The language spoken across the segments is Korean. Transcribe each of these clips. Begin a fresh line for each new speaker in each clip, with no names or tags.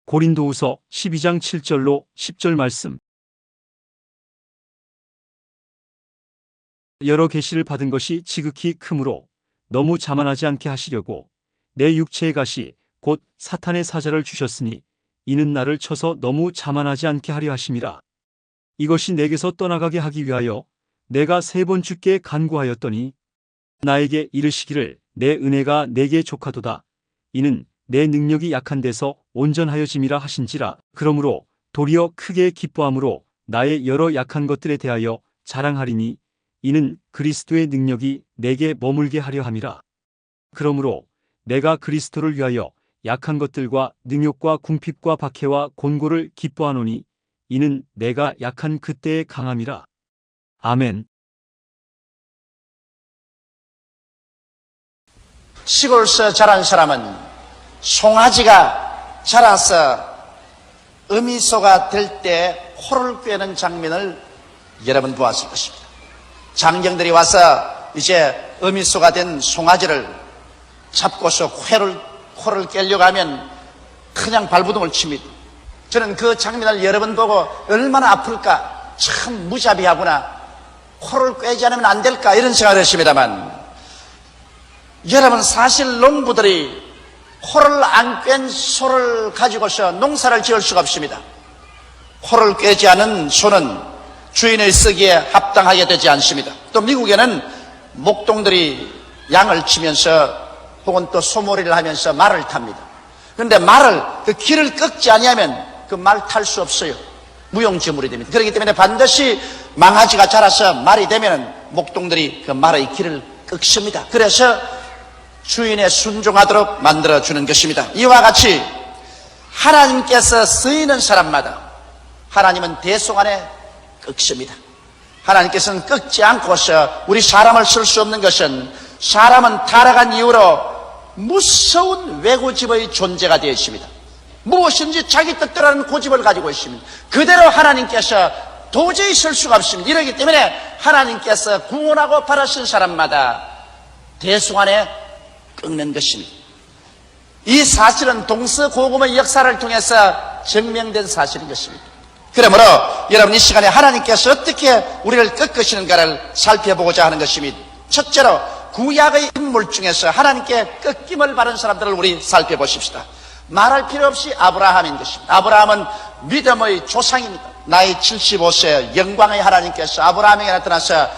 고린도후서 12장 7절로 10절 말씀. 여러 계시를 받은 것이 지극히 크므로 너무 자만하지 않게 하시려고 내 육체의 가시 곧 사탄의 사자를 주셨으니 이는 나를 쳐서 너무 자만하지 않게 하려 하심이라. 이것이 내게서 떠나가게 하기 위하여 내가 3번 주께 간구하였더니 나에게 이르시기를 내 은혜가 내게 족하도다. 이는 내 능력이 약한 데서 온전하여짐이라 하신지라. 그러므로 도리어 크게 기뻐함으로 나의 여러 약한 것들에 대하여 자랑하리니 이는 그리스도의 능력이 내게 머물게 하려 함이라. 그러므로 내가 그리스도를 위하여 약한 것들과 능욕과 궁핍과 박해와 곤고를 기뻐하노니 이는 내가 약한 그때의 강함이라. 아멘.
시골에서 자란 사람은 송아지가 자라서 어미소가 될 때 호를 꿰는 장면을 여러분 보았을 것입니다. 장경들이 와서 이제 어미소가 된 송아지를 잡고서 코를 깨려고 하면 그냥 발버둥을 칩니다. 저는 그 장면을 여러 번 보고 얼마나 아플까, 참 무자비하구나, 코를 꿰지 않으면 안 될까 이런 생각을 했습니다만, 여러분 사실 농부들이 코를 안 꿰는 소를 가지고서 농사를 지을 수가 없습니다. 코를 꿰지 않은 소는 주인의 쓰기에 합당하게 되지 않습니다. 또 미국에는 목동들이 양을 치면서 혹은 또 소몰이를 하면서 말을 탑니다. 그런데 말을 그 길을 꺾지 아니하면 그 말 탈 수 없어요. 무용지물이 됩니다. 그렇기 때문에 반드시 망아지가 자라서 말이 되면 목동들이 그 말의 길을 꺾습니다. 그래서 주인에 순종하도록 만들어주는 것입니다. 이와 같이 하나님께서 쓰이는 사람마다 하나님은 대속 안에 꺾습니다. 하나님께서는 꺾지 않고서 우리 사람을 쓸 수 없는 것은 사람은 타락한 이후로 무서운 외고집의 존재가 되어 있습니다. 무엇인지 자기 뜻대로 하는 고집을 가지고 있습니다. 그대로 하나님께서 도저히 쓸 수가 없습니다. 이러기 때문에 하나님께서 구원하고 바라신 사람마다 대속 안에 꺾는 것입니다. 이 사실은 동서고금의 역사를 통해서 증명된 사실인 것입니다. 그러므로 여러분 이 시간에 하나님께서 어떻게 우리를 꺾으시는가를 살펴보고자 하는 것입니다. 첫째로 구약의 인물 중에서 하나님께 꺾임을 받은 사람들을 우리 살펴보십시다. 말할 필요 없이 아브라함인 것입니다. 아브라함은 믿음의 조상입니다. 나이 75세 영광의 하나님께서 아브라함에게 나타나서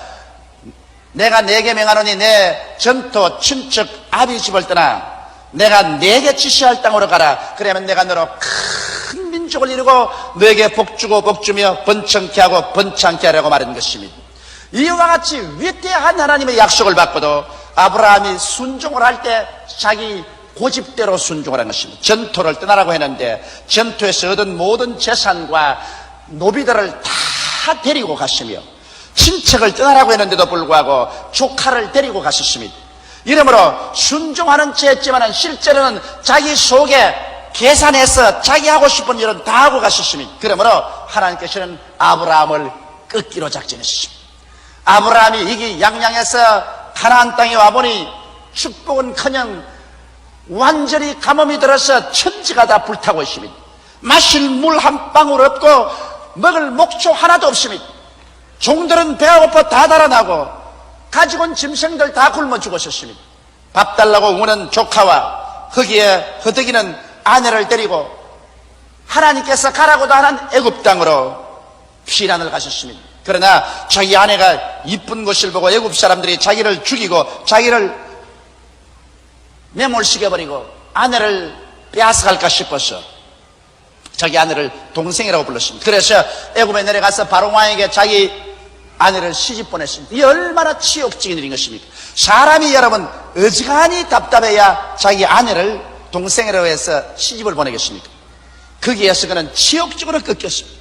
내가 네게 명하노니 내 전토 친척 아비 집을 떠나 내가 네게 지시할 땅으로 가라. 그러면 내가 너로 큰 민족을 이루고 너에게 복주고 복주며 번창케 하고 번창케 하려고 말한 것입니다. 이와 같이 위대한 하나님의 약속을 받고도 아브라함이 순종을 할 때 자기 고집대로 순종을 한 것입니다. 전토를 떠나라고 했는데 전토에서 얻은 모든 재산과 노비들을 다 데리고 갔으며 친척을 떠나라고 했는데도 불구하고 조카를 데리고 갔었습니다. 이러므로 순종하는 채 했지만 실제로는 자기 속에 계산해서 자기 하고 싶은 일은 다 하고 갔었습니다. 그러므로 하나님께서는 아브라함을 꺾기로 작정했습니다. 아브라함이 이기양양해서 가나안 땅에 와보니 축복은커녕 완전히 가뭄이 들어서 천지가 다 불타고 있습니다. 마실 물 한 방울 없고 먹을 목초 하나도 없습니다. 종들은 배가 고파 다 달아나고 가지고 온 짐승들 다 굶어 죽었었습니다. 밥 달라고 우는 조카와 거기에 허덕이는 아내를 데리고 하나님께서 가라고도 하는 애굽 땅으로 피난을 가셨습니다. 그러나 자기 아내가 이쁜 것을 보고 애굽 사람들이 자기를 죽이고 자기를 매몰시켜버리고 아내를 빼앗아갈까 싶어서 자기 아내를 동생이라고 불렀습니다. 그래서 애굽에 내려가서 바로 왕에게 자기 아내를 시집 보냈습니다. 이 얼마나 치욕적인 일인 것입니까? 사람이 여러분 어지간히 답답해야 자기 아내를 동생이라고 해서 시집을 보내겠습니까? 거기에서 그는 치욕적으로 꺾였습니다.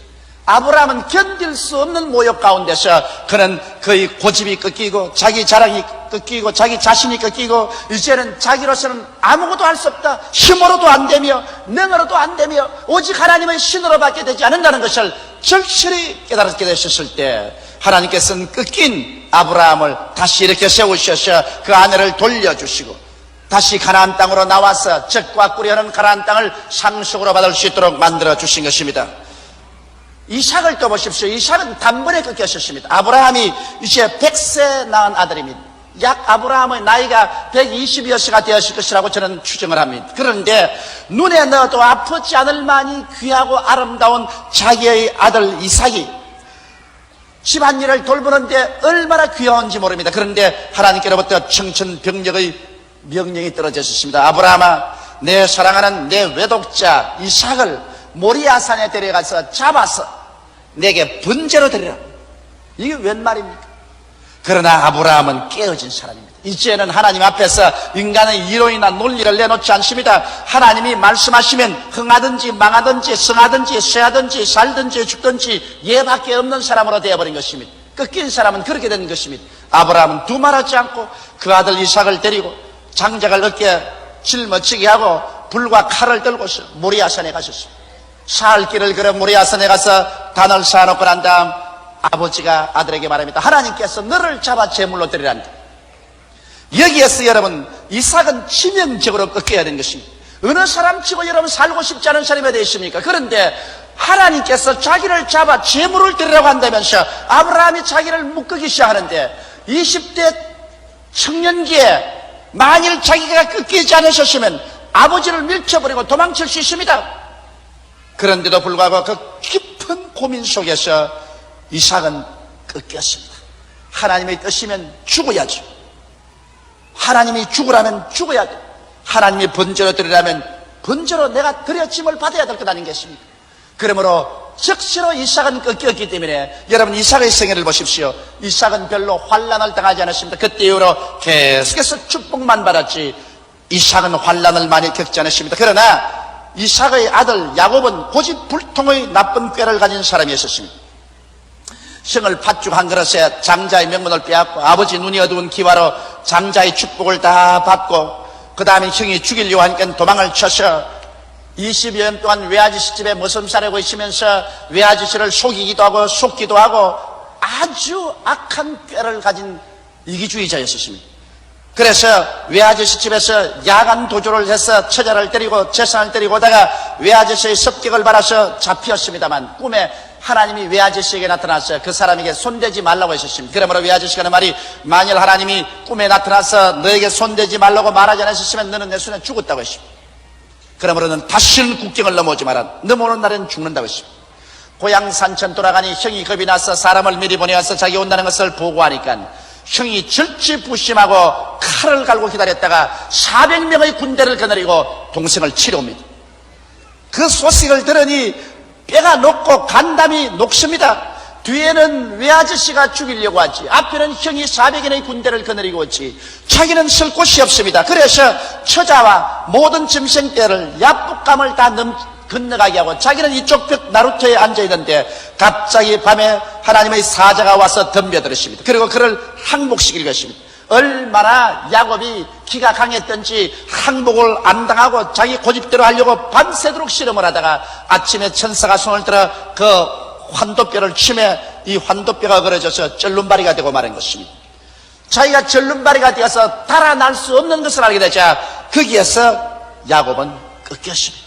아브라함은 견딜 수 없는 모욕 가운데서 그는 그의 고집이 꺾이고 자기 자랑이 꺾이고 자기 자신이 꺾이고 이제는 자기로서는 아무것도 할 수 없다, 힘으로도 안 되며 능으로도 안 되며 오직 하나님의 신으로밖에 되지 않는다는 것을 절실히 깨달았게 되셨을 때 하나님께서는 꺾인 아브라함을 다시 이렇게 세우셔서 그 아내를 돌려주시고 다시 가나안 땅으로 나와서 젖과 꿀이 흐르는 가나안 땅을 상속으로 받을 수 있도록 만들어 주신 것입니다. 이삭을 또 보십시오. 이삭은 단번에 끊겼습니다. 아브라함이 이제 100세 낳은 아들입니다. 약 아브라함의 나이가 120여세가 되었을 것이라고 저는 추정을 합니다. 그런데 눈에 넣어도 아프지 않을 만이 귀하고 아름다운 자기의 아들 이삭이 집안일을 돌보는데 얼마나 귀여운지 모릅니다. 그런데 하나님께로부터 청천벽력의 명령이 떨어졌습니다. 아브라함아, 내 사랑하는 내 외독자 이삭을 모리아산에 데려가서 잡아서 내게 번제로 드리라. 이게 웬 말입니까? 그러나 아브라함은 깨어진 사람입니다. 이제는 하나님 앞에서 인간의 이론이나 논리를 내놓지 않습니다. 하나님이 말씀하시면 흥하든지 망하든지 성하든지 쇠하든지 살든지 죽든지 얘밖에 없는 사람으로 되어버린 것입니다. 꺾인 사람은 그렇게 되는 것입니다. 아브라함은 두말하지 않고 그 아들 이삭을 데리고 장작을 어깨에 짊어지게 하고 불과 칼을 들고서 모리아산에 가셨습니다. 살 길을 걸어 모리아산에 가서 단을 쌓아놓고 난 다음 아버지가 아들에게 말합니다. 하나님께서 너를 잡아 제물로 드리란다. 여기에서 여러분 이삭은 치명적으로 꺾여야 되는 것입니다. 어느 사람치고 여러분 살고 싶지 않은 사람이 되어 있습니까? 그런데 하나님께서 자기를 잡아 제물을 드리라고 한다면서 아브라함이 자기를 묶기 시작하는데 20대 청년기에 만일 자기가 꺾이지 않으셨으면 아버지를 밀쳐버리고 도망칠 수 있습니다. 그런데도 불구하고 그 깊은 고민 속에서 이삭은 꺾였습니다. 하나님의 뜻이면 죽어야죠. 하나님이 죽으라면 죽어야 돼. 하나님이 번제로 드리라면 번제로 내가 드려짐을 받아야 될 것 아니겠습니까? 그러므로 즉시로 이삭은 꺾였기 때문에 여러분 이삭의 생애를 보십시오. 이삭은 별로 환난을 당하지 않았습니다. 그때 이후로 계속해서 축복만 받았지 이삭은 환난을 많이 겪지 않았습니다. 그러나 이삭의 아들 야곱은 고집불통의 나쁜 꾀를 가진 사람이었습니다. 형을 팥죽 한 그릇에 장자의 명분을 빼앗고 아버지 눈이 어두운 기와로 장자의 축복을 다 받고 그 다음에 형이 죽이려고 하니까 도망을 쳐서 20여 년 동안 외아저씨 집에 머슴 살고 있으면서 외아저씨를 속이기도 하고 속기도 하고 아주 악한 꾀를 가진 이기주의자였습니다. 그래서 외아저씨 집에서 야간 도주를 해서 처자를 때리고 재산을 때리고 오다가 외아저씨의 습격을 받아서 잡혔습니다만 꿈에 하나님이 외아저씨에게 나타났어요. 그 사람에게 손대지 말라고 했었습니다. 그러므로 외아저씨가 하는 말이 만일 하나님이 꿈에 나타나서 너에게 손대지 말라고 말하지 않았으면 너는 내 손에 죽었다고 했습니다. 그러므로 너는 다시는 국경을 넘어오지 마라. 넘어오는 날엔 죽는다고 했습니다. 고향 산천 돌아가니 형이 겁이 나서 사람을 미리 보내어서 자기 온다는 것을 보고하니까 형이 절치부심하고 칼을 갈고 기다렸다가 400명의 군대를 거느리고 동생을 치러 옵니다. 그 소식을 들으니 뼈가 녹고 간담이 녹습니다. 뒤에는 외아저씨가 죽이려고 하지 앞에는 형이 400인의 군대를 거느리고 오지 자기는 쓸 곳이 없습니다. 그래서 처자와 모든 짐승떼를 야복감을 다 건너가게 하고 자기는 이쪽 벽 나루터에 앉아있는데 갑자기 밤에 하나님의 사자가 와서 덤벼들으십니다. 그리고 그를 항복시킬 것입니다. 얼마나 야곱이 기가 강했던지 항복을 안 당하고 자기 고집대로 하려고 밤새도록 실험을 하다가 아침에 천사가 손을 들어 그 환도뼈를 치매 이 환도뼈가 그어져서 절름발이가 되고 마는 것입니다. 자기가 절름발이가 되어서 달아날 수 없는 것을 알게 되자 거기에서 야곱은 꺾였습니다.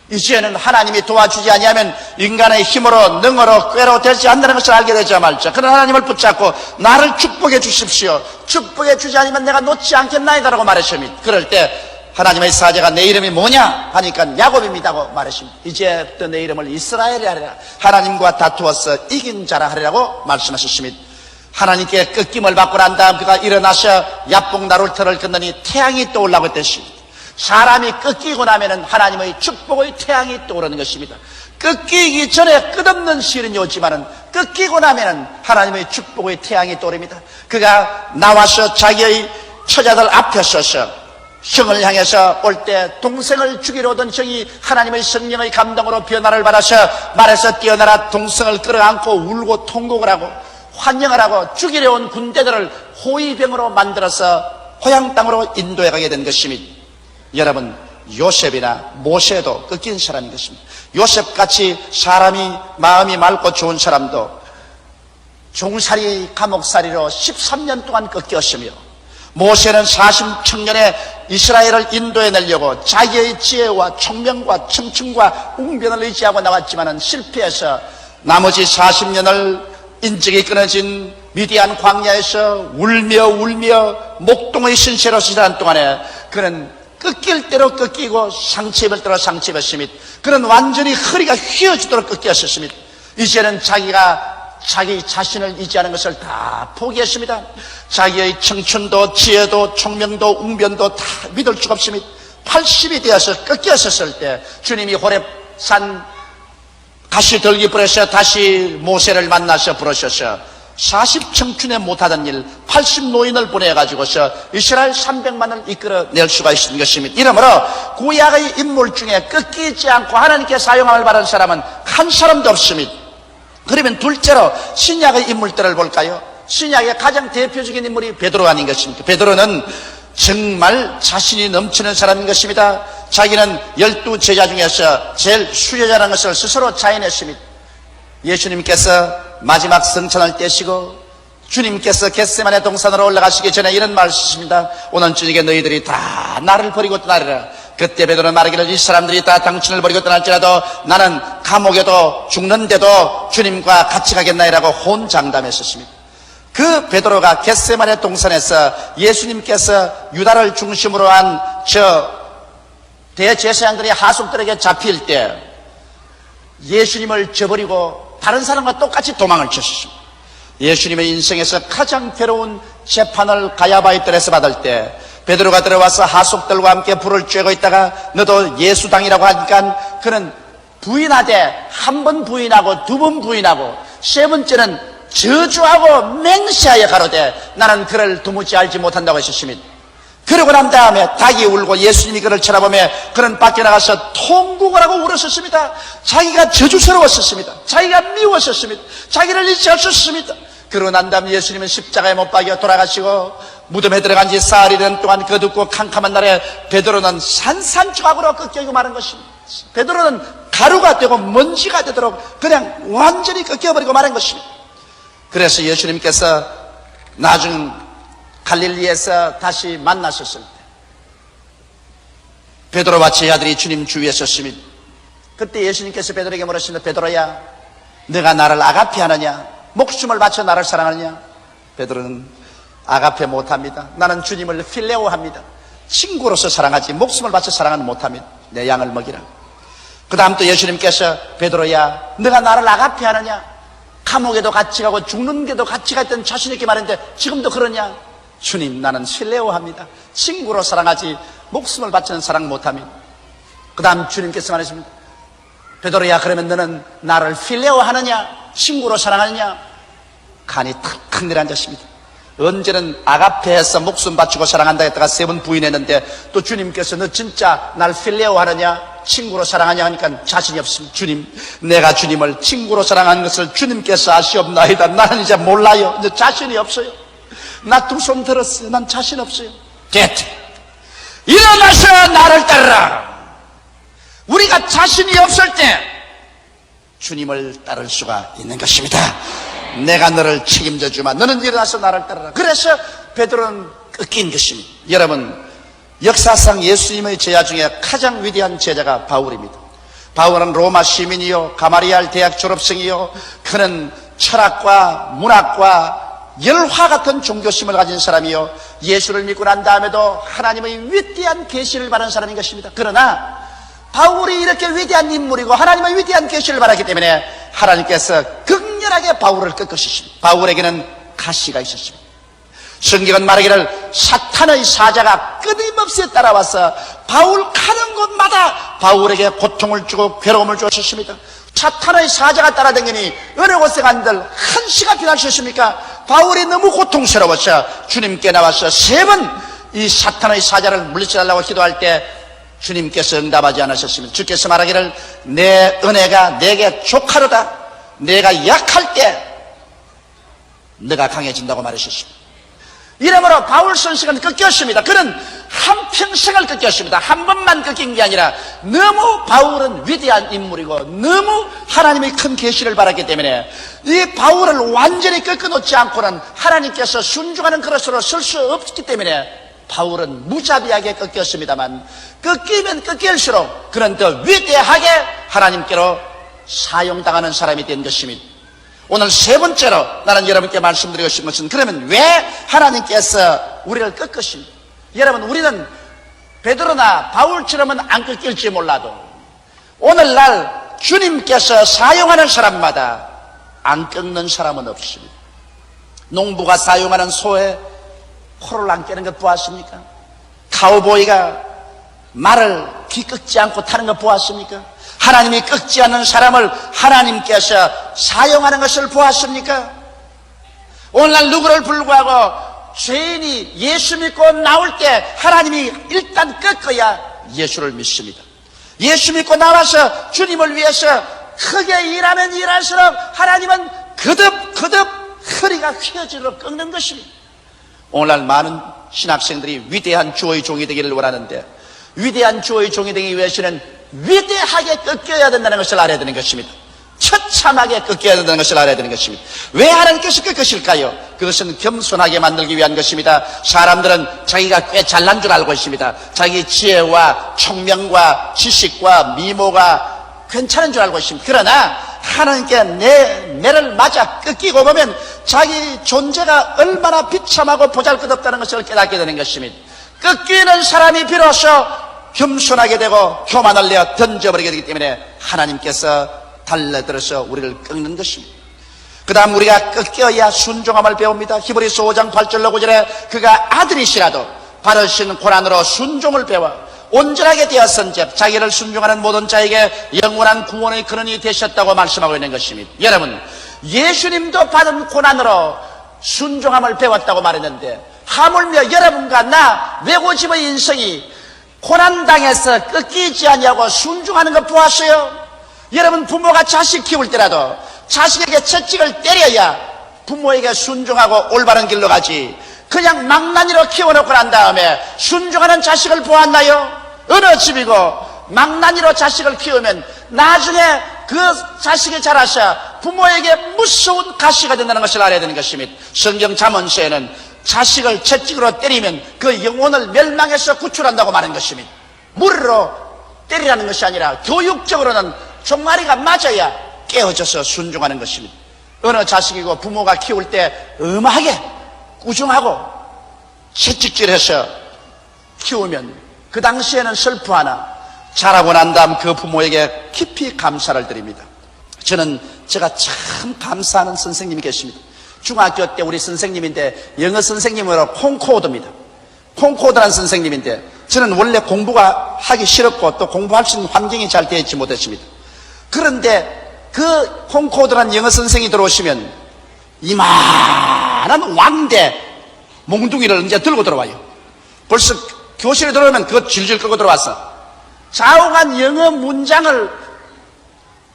이제는 하나님이 도와주지 아니하면 인간의 힘으로 능으로 꾀로 되지 않는다는 것을 알게 되자 말자. 그런 하나님을 붙잡고 나를 축복해 주십시오. 축복해 주지 않으면 내가 놓지 않겠나이다라고 말했습니다. 그럴 때 하나님의 사자가 내 이름이 뭐냐 하니까 야곱입니다고 말했습니다. 이제부터 내 이름을 이스라엘이 하리라. 하나님과 다투어서 이긴 자라 하리라고 말씀하셨습니다. 하나님께 꺾임을 받고 난 다음 그가 일어나서 야복 나루터를 건너니 태양이 떠올라고 했습니다. 사람이 꺾이고 나면은 하나님의 축복의 태양이 떠오르는 것입니다. 꺾이기 전에 끝없는 시련이 오지만은 꺾이고 나면은 하나님의 축복의 태양이 떠오릅니다. 그가 나와서 자기의 처자들 앞에 서서 형을 향해서 올 때 동생을 죽이러 오던 형이 하나님의 성령의 감동으로 변화를 받아서 말에서 뛰어나라 동생을 끌어안고 울고 통곡을 하고 환영을 하고 죽이려 온 군대들을 호위병으로 만들어서 고향 땅으로 인도해 가게 된 것입니다. 여러분 요셉이나 모세도 꺾인 사람인 것입니다. 요셉같이 사람이 마음이 맑고 좋은 사람도 종살이 감옥살이로 13년 동안 꺾였으며 모세는 40청년의 이스라엘을 인도해내려고 자기의 지혜와 총명과 청춘과 웅변을 의지하고 나왔지만 실패해서 나머지 40년을 인적이 끊어진 미디안 광야에서 울며 목동의 신세로 지난 동안에 그는 꺾일 대로 꺾이고 상처 입을 대로 상처 입었으며 그는 완전히 허리가 휘어지도록 꺾였었으며 이제는 자기가 자기 자신을 의지하는 것을 다 포기했습니다. 자기의 청춘도 지혜도 총명도 웅변도 다 믿을 수가 없습니다. 80이 되어서 꺾였었을 때 주님이 호렙산 가시들기불에서 다시 모세를 만나서 부르셔서 40 청춘에 못하던 일 80 노인을 보내가지고서 이스라엘 300만을 이끌어낼 수가 있는 것입니다. 이러므로 구약의 인물 중에 꺾이지 않고 하나님께 사용함을 받은 사람은 한 사람도 없습니다. 그러면 둘째로 신약의 인물들을 볼까요? 신약의 가장 대표적인 인물이 베드로 아닌 것입니까? 베드로는 정말 자신이 넘치는 사람인 것입니다. 자기는 12 제자 중에서 제일 수제자라는 것을 스스로 자인했습니다. 예수님께서 마지막 성찬을 떼시고 주님께서 겟세마네 동산으로 올라가시기 전에 이런 말을 쓰십니다. 오늘 저녁에 너희들이 다 나를 버리고 떠나리라. 그때 베드로는 말하기를 이 사람들이 다 당신을 버리고 떠날지라도 나는 감옥에도 죽는데도 주님과 같이 가겠나이라고 혼장담했었습니다. 그 베드로가 겟세마네 동산에서 예수님께서 유다를 중심으로 한 대제사장들이 하속들에게 잡힐 때 예수님을 저버리고 다른 사람과 똑같이 도망을 쳤습니다. 예수님의 인생에서 가장 괴로운 재판을 가야바의 뜰에서 받을 때 베드로가 들어와서 하속들과 함께 불을 쬐고 있다가 너도 예수당이라고 하니까 그는 부인하되 한 번 부인하고 두 번 부인하고 세 번째는 저주하고 맹세하여 가로되 나는 그를 도무지 알지 못한다고 하셨습니다. 그러고 난 다음에 닭이 울고 예수님이 그를 쳐다보며 그는 밖에 나가서 통곡을 하고 울었었습니다. 자기가 저주스러웠었습니다. 자기가 미웠었습니다. 자기를 잊지 않았습니다. 그러고 난 다음에 예수님은 십자가에 못 박여 돌아가시고 무덤에 들어간 지 사흘이는 동안 거듭고 캄캄한 날에 베드로는 산산조각으로 꺾이고 마는 것입니다. 베드로는 가루가 되고 먼지가 되도록 그냥 완전히 꺾여버리고 마는 것입니다. 그래서 예수님께서 나중 갈릴리에서 다시 만나셨을 때 베드로와 제 아들이 주님 주위에 섰습니다. 그때 예수님께서 베드로에게 물으십니다. 베드로야, 네가 나를 아가페 하느냐? 목숨을 바쳐 나를 사랑하느냐? 베드로는 아가페 못합니다. 나는 주님을 필레오 합니다. 친구로서 사랑하지 목숨을 바쳐 사랑은 못합니다. 내 양을 먹이라. 그 다음 또 예수님께서 베드로야, 네가 나를 아가페 하느냐? 감옥에도 같이 가고 죽는 게도 같이 갔던 자신 있게 말했는데 지금도 그러냐? 주님, 나는 필레오 합니다. 친구로 사랑하지 목숨을 바치는 사랑 못합니다. 그 다음 주님께서 말하십니다. 베드로야, 그러면 너는 나를 필레오 하느냐? 친구로 사랑하느냐? 간이 탁탁 내려앉았습니다. 언제는 아가페에서 목숨 바치고 사랑한다 했다가 3번 부인했는데 또 주님께서 너 진짜 날 필레오 하느냐? 친구로 사랑하냐 하니까 자신이 없습니다. 주님, 내가 주님을 친구로 사랑하는 것을 주님께서 아시옵나이다. 나는 이제 몰라요. 이제 자신이 없어요. 나 두 손 들었어요. 난 자신 없어요. 됐다. 일어나서 나를 따르라. 우리가 자신이 없을 때 주님을 따를 수가 있는 것입니다. 내가 너를 책임져 주마. 너는 일어나서 나를 따르라. 그래서 베드로는 꺾인 것입니다. 여러분, 역사상 예수님의 제자 중에 가장 위대한 제자가 바울입니다. 바울은 로마 시민이요, 가마리알 대학 졸업생이요, 그는 철학과 문학과 열화 같은 종교심을 가진 사람이요, 예수를 믿고 난 다음에도 하나님의 위대한 계시를 받은 사람인 것입니다. 그러나 바울이 이렇게 위대한 인물이고 하나님의 위대한 계시를 받았기 때문에 하나님께서 극렬하게 바울을 꺾으셨습니다. 바울에게는 가시가 있었습니다. 성경은 말하기를 사탄의 사자가 끊임없이 따라와서 바울 가는 곳마다 바울에게 고통을 주고 괴로움을 주었습니다. 사탄의 사자가 따라다니니 어느 곳에 간들 한시가 필요하셨습니까? 바울이 너무 고통스러워서 주님께 나와서 3번 이 사탄의 사자를 물리쳐달라고 기도할 때 주님께서 응답하지 않으셨습니다. 주께서 말하기를 내 은혜가 내게 족하로다. 내가 약할 때 네가 강해진다고 말하셨습니다. 이러므로 바울 선생은 꺾였습니다. 그는 한평생을 꺾였습니다. 한 번만 꺾인 게 아니라 너무 바울은 위대한 인물이고 너무 하나님의 큰 계시를 받았기 때문에 이 바울을 완전히 꺾어놓지 않고는 하나님께서 순종하는 그릇으로 쓸 수 없기 때문에 바울은 무자비하게 꺾였습니다만 꺾이면 꺾일수록 그는 더 위대하게 하나님께로 사용당하는 사람이 된 것입니다. 오늘 세 번째로 나는 여러분께 말씀드리고 싶은 것은 그러면 왜 하나님께서 우리를 꺾으십니까? 여러분, 우리는 베드로나 바울처럼은 안 꺾일지 몰라도 오늘날 주님께서 사용하는 사람마다 안 꺾는 사람은 없습니다. 농부가 사용하는 소에 코를 안 깨는 것 보았습니까? 카우보이가 말을 귀 꺾지 않고 타는 것 보았습니까? 하나님이 꺾지 않는 사람을 하나님께서 사용하는 것을 보았습니까? 오늘날 누구를 불구하고 죄인이 예수 믿고 나올 때 하나님이 일단 꺾어야 예수를 믿습니다. 예수 믿고 나와서 주님을 위해서 크게 일하면 일할수록 하나님은 거듭 허리가 휘어지도록 꺾는 것입니다. 오늘날 많은 신학생들이 위대한 주의 종이 되기를 원하는데 위대한 주의 종이 되기 위해서는 위대하게 꺾여야 된다는 것을 알아야 되는 것입니다. 처참하게 꺾여야 된다는 것을 알아야 되는 것입니다. 왜 하나님께서 꺾으실까요? 그것은 겸손하게 만들기 위한 것입니다. 사람들은 자기가 꽤 잘난 줄 알고 있습니다. 자기 지혜와 총명과 지식과 미모가 괜찮은 줄 알고 있습니다. 그러나 하나님께 내를 맞아 꺾이고 보면 자기 존재가 얼마나 비참하고 보잘것없다는 것을 깨닫게 되는 것입니다. 꺾이는 사람이 비로소 겸손하게 되고 교만을 내어 던져버리게 되기 때문에 하나님께서 달려들어서 우리를 꺾는 것입니다. 그 다음 우리가 꺾여야 순종함을 배웁니다. 히브리서 5장 8절로 9절에 그가 아들이시라도 받으신 고난으로 순종을 배워 온전하게 되었은즉 자기를 순종하는 모든 자에게 영원한 구원의 근원이 되셨다고 말씀하고 있는 것입니다. 여러분, 예수님도 받은 고난으로 순종함을 배웠다고 말했는데 하물며 여러분과 나 외고집의 인생이 고난당해서 꺾이지 않냐고 순종하는 것 보았어요? 여러분, 부모가 자식 키울 때라도 자식에게 채찍을 때려야 부모에게 순종하고 올바른 길로 가지 그냥 망나니로 키워놓고 난 다음에 순종하는 자식을 보았나요? 어느 집이고 망나니로 자식을 키우면 나중에 그 자식이 자라서 부모에게 무서운 가시가 된다는 것을 알아야 되는 것입니다. 성경 잠언서에는 자식을 채찍으로 때리면 그 영혼을 멸망해서 구출한다고 말하는 것입니다. 무리로 때리라는 것이 아니라 교육적으로는 종아리가 맞아야 깨어져서 순종하는 것입니다. 어느 자식이고 부모가 키울 때 엄하게 꾸중하고 채찍질해서 키우면 그 당시에는 슬퍼하나 자라고 난 다음 그 부모에게 깊이 감사를 드립니다. 제가 참 감사하는 선생님이 계십니다. 중학교 때 우리 선생님인데 영어 선생님으로 콩코드입니다. 콩코드라는 선생님인데 저는 원래 공부가 하기 싫었고 또 공부할 수 있는 환경이 잘 되어 있지 못했습니다. 그런데 그 콩코드라는 영어 선생이 들어오시면 이만한 왕대 몽둥이를 이제 들고 들어와요. 벌써 교실에 들어오면 그거 질질 끌고 들어왔어. 자욱한 영어 문장을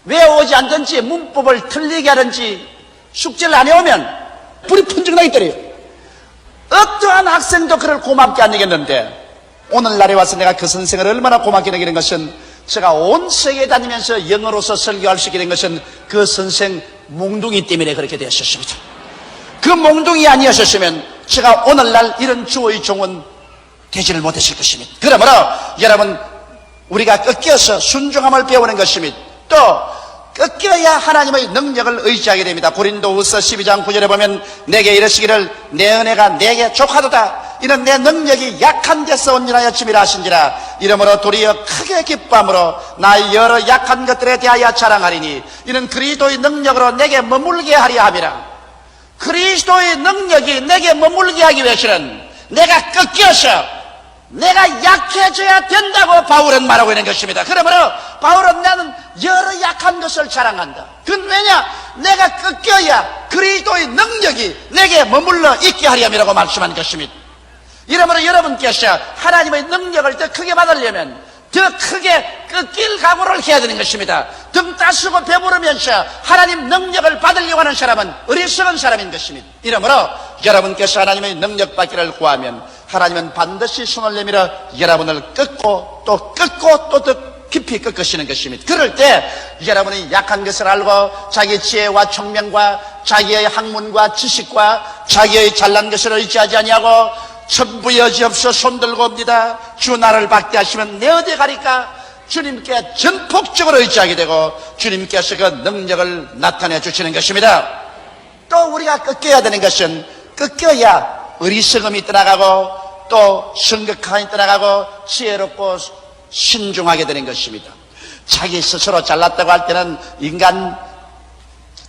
외워오지 않든지 문법을 틀리게 하든지 숙제를 안 해오면 불이 pun증나게 때려요. 어떠한 학생도 그를 고맙게 안 여겼는데 오늘날에 와서 내가 그 선생을 얼마나 고맙게 여기는 것은 제가 온 세계에 다니면서 영어로서 설교할 수 있게 된 것은 그 선생 몽둥이 때문에 그렇게 되었습니다. 그 몽둥이 아니었으면 제가 오늘날 이런 주의 종은 되지를 못했을 것입니다. 그러므로 여러분, 우리가 꺾여서 순종함을 배우는 것입니다. 또 꺾여야 하나님의 능력을 의지하게 됩니다. 고린도후서 12장 9절에 보면 내게 이르시기를 내 은혜가 내게 족하도다. 이는 내 능력이 약한 데서 온전하여 쯤이라 하신지라. 이러므로 도리어 크게 기뻐함으로 나의 여러 약한 것들에 대하여 자랑하리니 이는 그리스도의 능력으로 내게 머물게 하리 함이라. 그리스도의 능력이 내게 머물게 하기 위해서는 내가 꺾여서 내가 약해져야 된다고 바울은 말하고 있는 것입니다. 그러므로 바울은 나는 여러 약한 것을 자랑한다. 그건 왜냐? 내가 꺾여야 그리스도의 능력이 내게 머물러 있게 하리함이라고 말씀한 것입니다. 이러므로 여러분께서 하나님의 능력을 더 크게 받으려면 더 크게 꺾일 각오를 해야 되는 것입니다. 등 따스고 배부르면서 하나님 능력을 받으려고 하는 사람은 어리석은 사람인 것입니다. 이러므로 여러분께서 하나님의 능력 받기를 구하면 하나님은 반드시 손을 내밀어 여러분을 꺾고 또 꺾고 또 더 깊이 꺾으시는 것입니다. 그럴 때 여러분이 약한 것을 알고 자기의 지혜와 총명과 자기의 학문과 지식과 자기의 잘난 것을 의지하지 아니하고 전부 여지없어 손들고 옵니다. 주 나를 박대하시면 내 어디 가리까? 주님께 전폭적으로 의지하게 되고 주님께서 그 능력을 나타내 주시는 것입니다. 또 우리가 꺾여야 되는 것은 꺾여야 어리석음이 떠나가고 또 성격함이 떠나가고 지혜롭고 신중하게 되는 것입니다. 자기 스스로 잘났다고 할 때는 인간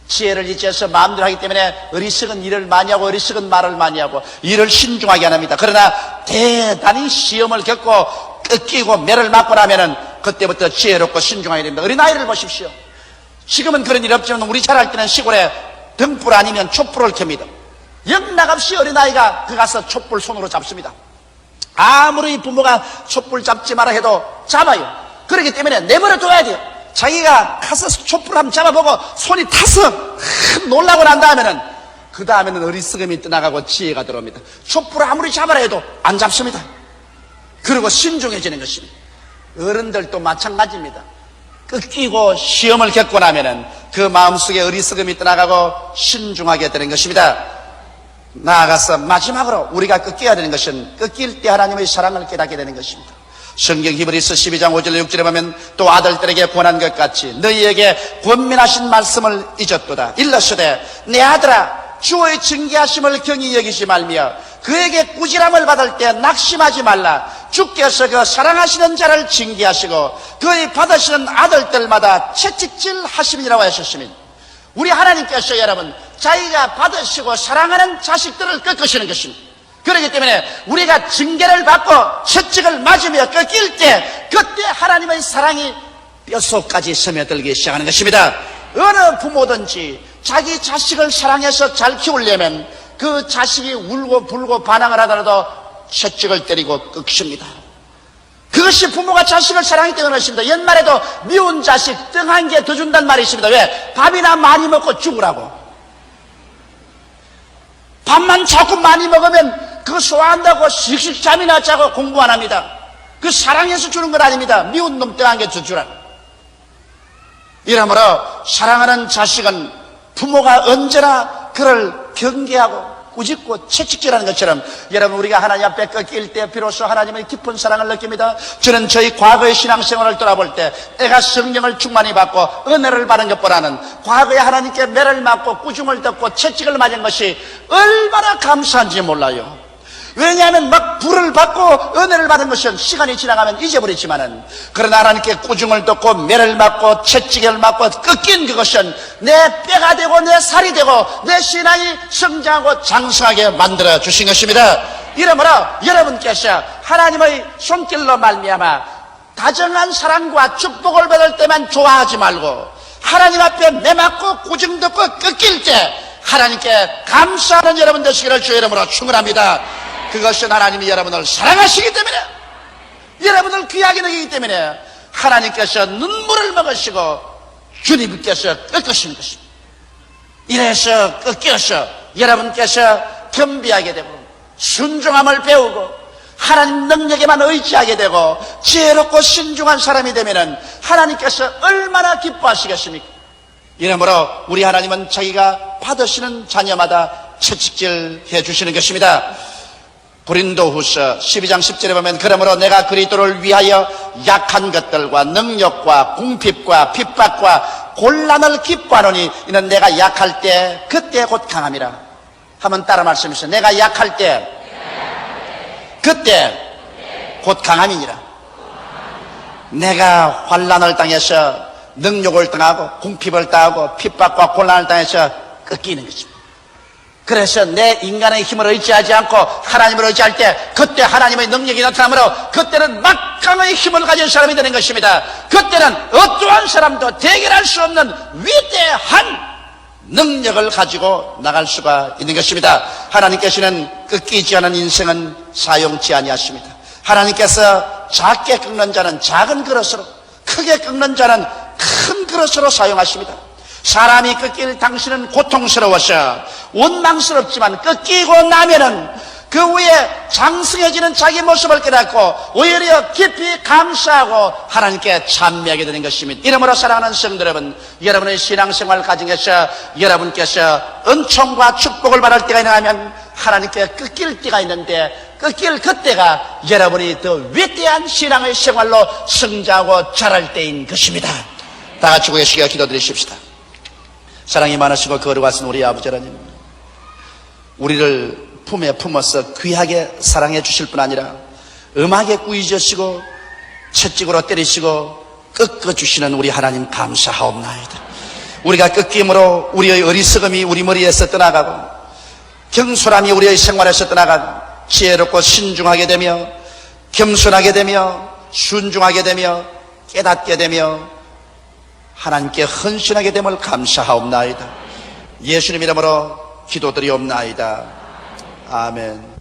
지혜를 잊어서 마음대로 하기 때문에 어리석은 일을 많이 하고 어리석은 말을 많이 하고 일을 신중하게 안 합니다. 그러나 대단히 시험을 겪고 꺾이고 매를 맞고 나면은 그때부터 지혜롭고 신중하게 됩니다. 어린아이를 보십시오. 지금은 그런 일 없지만 우리 자랄 때는 시골에 등불 아니면 촛불을 켭니다. 영락없이 어린아이가 그 가서 촛불 손으로 잡습니다. 아무리 부모가 촛불 잡지 마라 해도 잡아요. 그렇기 때문에 내버려 둬야 돼요. 자기가 가서 촛불 한번 잡아보고 손이 타서 놀라고 난 다음에는 그 다음에는 어리석음이 떠나가고 지혜가 들어옵니다. 촛불을 아무리 잡아라 해도 안 잡습니다. 그리고 신중해지는 것입니다. 어른들도 마찬가지입니다. 꺾이고 시험을 겪고 나면은 그 마음속에 어리석음이 떠나가고 신중하게 되는 것입니다. 나아가서 마지막으로 우리가 꺾여야 되는 것은 꺾일 때 하나님의 사랑을 깨닫게 되는 것입니다. 성경 히브리서 12장 5절 6절에 보면 또 아들들에게 권한 것 같이 너희에게 권면하신 말씀을 잊었도다. 일러스되 내 아들아 주의 징계하심을 경히 여기지 말며 그에게 꾸지람을 받을 때 낙심하지 말라. 주께서 그 사랑하시는 자를 징계하시고 그의 받으시는 아들들마다 채찍질 하심이라고 하셨으니 우리 하나님께서 여러분 자기가 받으시고 사랑하는 자식들을 꺾으시는 것입니다. 그렇기 때문에 우리가 징계를 받고 채찍을 맞으며 꺾일 때 그때 하나님의 사랑이 뼛속까지 스며들기 시작하는 것입니다. 어느 부모든지 자기 자식을 사랑해서 잘 키우려면 그 자식이 울고 불고 반항을 하더라도 채찍을 때리고 꺾습니다. 그것이 부모가 자식을 사랑하기 때문에 그렇습니다. 옛말에도 미운 자식 등 한 개 더 준다는 말이 있습니다. 왜? 밥이나 많이 먹고 죽으라고. 밥만 자꾸 많이 먹으면 그거 소화한다고 씩씩 잠이나 자고 공부 안 합니다. 그 사랑해서 주는 건 아닙니다. 미운 놈 등 한 개 더 주라. 이러므로 사랑하는 자식은 부모가 언제나 그를 경계하고 꾸짖고 채찍질하는 것처럼 여러분 우리가 하나님 앞에 꺾일 때 비로소 하나님의 깊은 사랑을 느낍니다. 저는 저희 과거의 신앙생활을 돌아볼 때 내가 성령을 충만히 받고 은혜를 받은 것보다는 과거에 하나님께 매를 맞고 꾸중을 듣고 채찍을 맞은 것이 얼마나 감사한지 몰라요. 왜냐하면 막 불을 받고 은혜를 받은 것은 시간이 지나가면 잊어버리지만은 그러나 하나님께 꾸중을 듣고 매를 맞고 채찍을 맞고 꺾인 그것은 내 뼈가 되고 내 살이 되고 내 신앙이 성장하고 장성하게 만들어 주신 것입니다. 이러므로 여러분께서 하나님의 손길로 말미암아 다정한 사랑과 축복을 받을 때만 좋아하지 말고 하나님 앞에 매 맞고 꾸중 듣고 꺾일 때 하나님께 감사하는 여러분 되시기를 주의 이름으로 축원합니다. 그것은 하나님이 여러분을 사랑하시기 때문에 여러분을 귀하게 여기기 때문에 하나님께서 눈물을 먹으시고 주님께서 꺾으신 것입니다. 이래서 꺾여서 여러분께서 겸비하게 되고 순종함을 배우고 하나님 능력에만 의지하게 되고 지혜롭고 신중한 사람이 되면 하나님께서 얼마나 기뻐하시겠습니까? 이러므로 우리 하나님은 자기가 받으시는 자녀마다 채찍질 해주시는 것입니다. 고린도후서 12장 10절에 보면 그러므로 내가 그리스도를 위하여 약한 것들과 능력과 궁핍과 핍박과 곤란을 기뻐하노니 이는 내가 약할 때 그때 곧 강함이라. 한번 따라 말씀하시죠. 내가 약할 때 그때 곧 강함이니라. 내가 환난을 당해서 능욕을 당하고 궁핍을 당하고 핍박과 곤란을 당해서 꺾이는 것입니다. 그래서 내 인간의 힘을 의지하지 않고 하나님을 의지할 때 그때 하나님의 능력이 나타나므로 그때는 막강의 힘을 가진 사람이 되는 것입니다. 그때는 어떠한 사람도 대결할 수 없는 위대한 능력을 가지고 나갈 수가 있는 것입니다. 하나님께서는 꺾이지 않은 인생은 사용치 아니하십니다. 하나님께서 작게 꺾는 자는 작은 그릇으로 크게 꺾는 자는 큰 그릇으로 사용하십니다. 사람이 꺾일 당시는 고통스러워서 원망스럽지만 꺾이고 나면은 그 후에 장성해지는 자기 모습을 깨닫고 오히려 깊이 감사하고 하나님께 찬미하게 되는 것입니다. 이러므로 사랑하는 성도 여러분, 여러분의 신앙생활 가정에서 여러분께서 은총과 축복을 받을 때가 있는가하면 하나님께 꺾일 때가 있는데 꺾일 그때가 여러분이 더 위대한 신앙의 생활로 성장하고 자랄 때인 것입니다. 다 같이 고개시켜 기도드리십시다. 사랑이 많으시고 거룩하신 우리 아버지 하나님, 우리를 품에 품어서 귀하게 사랑해 주실 뿐 아니라 음하게 꾸짖으시고 채찍으로 때리시고 꺾어주시는 우리 하나님 감사하옵나이다. 우리가 꺾임으로 우리의 어리석음이 우리 머리에서 떠나가고 경솔함이 우리의 생활에서 떠나가고 지혜롭고 신중하게 되며 겸손하게 되며 순종하게 되며 깨닫게 되며 하나님께 헌신하게 됨을 감사하옵나이다. 예수님 이름으로 기도드리옵나이다. 아멘.